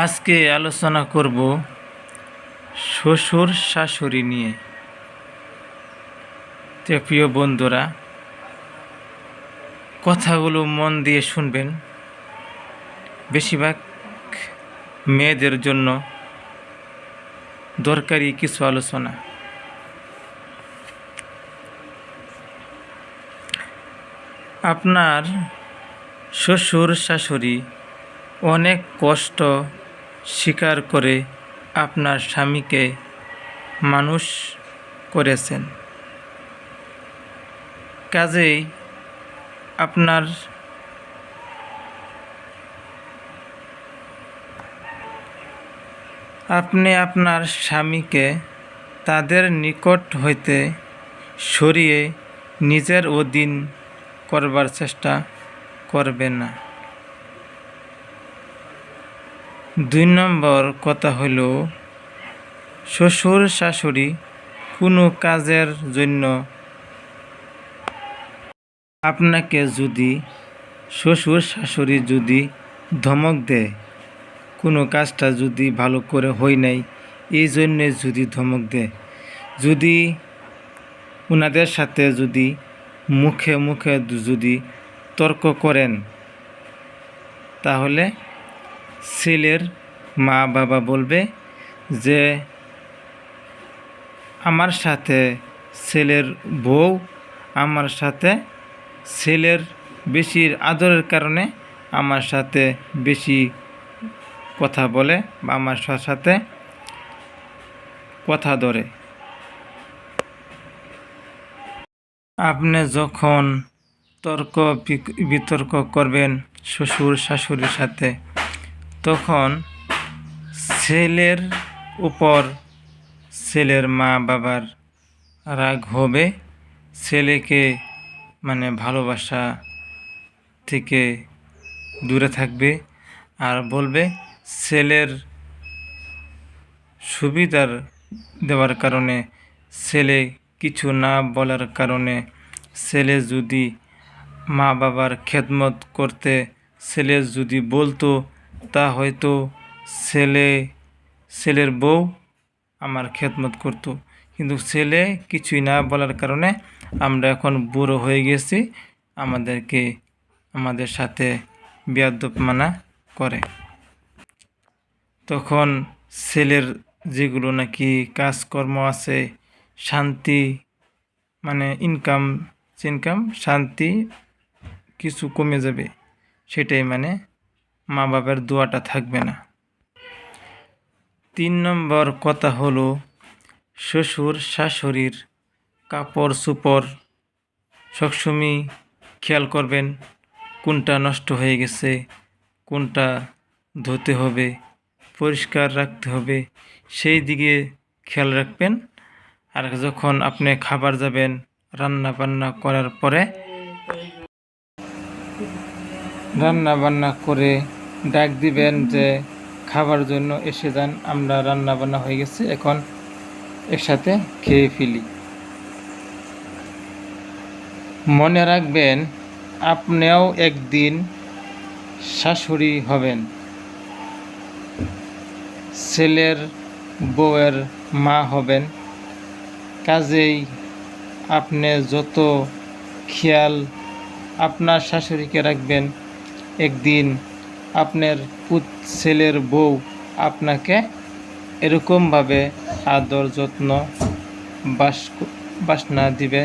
আজকে আলোচনা করব শ্বশুর শাশুড়ি নিয়ে। তো প্রিয় বন্ধুরা, কথাগুলো মন দিয়ে শুনবেন। বেশিরভাগ মেয়েদের জন্য দরকারি কিছু আলোচনা। আপনার শ্বশুর শাশুড়ি অনেক কষ্ট স্বীকার করে আপনার স্বামীকে মানুষ করেছেন। কাজেই আপনি আপনার স্বামীকে তাদের নিকট হইতে সরিয়ে নিজের অধীন করবার চেষ্টা করবেন না। 2 নম্বর কথা হল, শ্বশুর শাশুড়ি কোনো কাজের জন্য আপনাকে শ্বশুর শাশুড়ি যদি ধমক দেয়, কোনো কাজটা যদি ভালো করে হয় নাই, এই জন্যে যদি ধমক দেয়, যদি ওনাদের সাথে যদি মুখে মুখে যদি তর্ক করেন, তাহলে ছেলের মা বাবা বলবে যে আমার সাথে ছেলের বউ আমার সাথে ছেলের বেশি আদরের কারণে আমার সাথে বেশি কথা বলে বা আমার সাথে কথা ধরে। আপনি যখন তর্ক বিতর্ক করবেন শ্বশুর শাশুড়ির সাথে, তখন ছেলের উপর ছেলের মা বাবার রাগ হবে, ছেলেকে ভালোবাসা থেকে দূরে থাকবে আর বলবে ছেলের সুবিধার দেওয়ার কারণে, ছেলে কিছু না বলার কারণে, ছেলে যদি মা বাবার খেদমত করতে ছেলে যদি বলতো, তা হয়তো ছেলের বউ আমার খেদমত করতো। কিন্তু ছেলে কিছুই না বলার কারণে আমরা এখন বুড়ো হয়ে গেছি, আমাদের সাথে বেয়াদবমানা করে। তখন ছেলের যেগুলো নাকি কাজকর্ম আছে, শান্তি ইনকাম শান্তি কিছু কমে যাবে, সেটাই মা বাবার দোয়াটা থাকবে না। 3 নম্বর কথা হলো, শ্বশুর শাশুড়ির কাপড় চোপড় সবসময় খেয়াল করবেন, কোনটা নষ্ট হয়ে গেছে, কোনটা ধুতে হবে, পরিষ্কার রাখতে হবে, সেই দিকে খেয়াল রাখবেন। আর যখন আপনি খাবার যাবেন, রান্না বান্না করে ডাক দিবেন যে খাবার জন্য এসে যান, আমরা রান্না বান্না হয়ে গেছে, এখন একসাথে খেয়ে ফেলি। মনে রাখবেন, আপনিও একদিন শাশুড়ি হবেন, ছেলের বউয়ের মা হবেন। কাজেই আপনি যত খেয়াল আপনার শাশুড়িকে রাখবেন, একদিন আপনার ছেলের বউ আপনাকে এরকমভাবে আদর যত্ন বাসনা দিবে,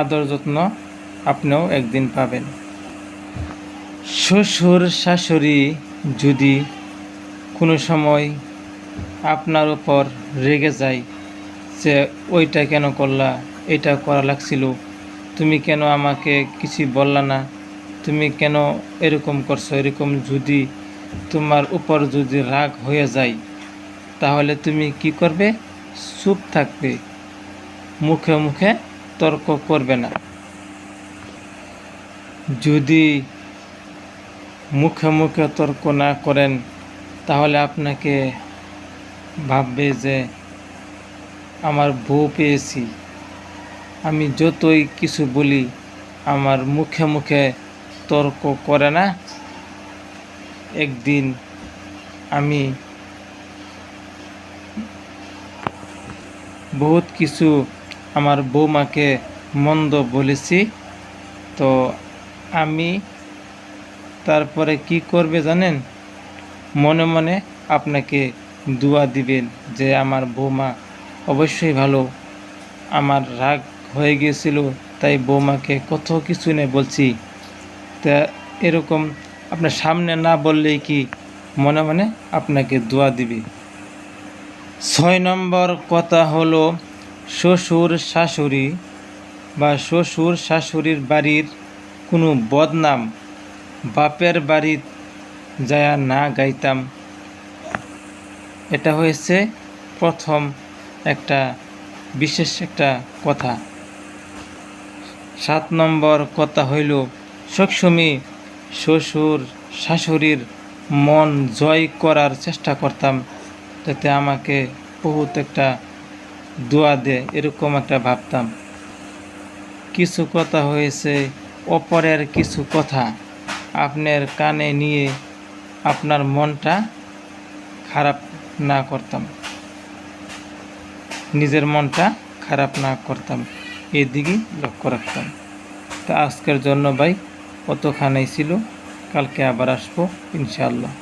আদর যত্ন আপনিও একদিন পাবেন। শ্বশুর শাশুড়ি যদি কোনো সময় আপনার উপর রেগে যায় যে ওইটা কেন করলা, এটা করা লাগছিল, তুমি কেন আমাকে কিছু বললা না, তুমি কেন এরকম করছো, এরকম যদি তোমার উপর যদি রাগ হয়ে যায়, তাহলে তুমি কি করবে? চুপ থাকবে, মুখে মুখে তর্ক করবে না। যদি মুখে মুখে তর্ক না করেন, তাহলে আপনাকে ভাববে যে আমার বউ পেয়েছি, আমি যতই কিছু বলি আমার মুখে মুখে তর্ক করে না, একদিন আমি বহুত কিছু আমার বৌমাকে মন্দ বলেছি। তো আমি তারপরে কি করবে জানেন? মনে মনে আপনাকে দোয়া দিবেন যে আমার বৌমা অবশ্যই ভালো। আমার রাগ হয়ে গিয়েছিল, তাই বৌমাকে কত কিছু নিয়ে বলছি। তা এরকম আপনার সামনে না বললেই কি মনে মনে আপনাকে দোয়া দিবে। 6 নম্বর কথা হলো শ্বশুর শাশুড়ি বা শ্বশুর শাশুড়ির বাড়ির কোনো বদনাম বাপের বাড়ির যায় না গাইতাম। এটা হয়েছে প্রথম একটা বিশেষ একটা কথা। 7 নম্বর কথা হইল সবসময় শ্বশুর শাশুড়ির মন জয় করার চেষ্টা করতাম, যাতে আমাকে বহুত একটা দোয়া দেয়, এরকম একটা ভাবতাম। কিছু কথা হয়েছে অপরের কিছু কথা আপনার কানে নিয়ে আপনার মনটা খারাপ না করতাম, নিজের মনটা খারাপ না করতাম, এদিকে লক্ষ্য রাখতাম। তা আজকের জন্য ভাই অতখানেই ছিল, কালকে আবার আসবো ইনশাআল্লাহ।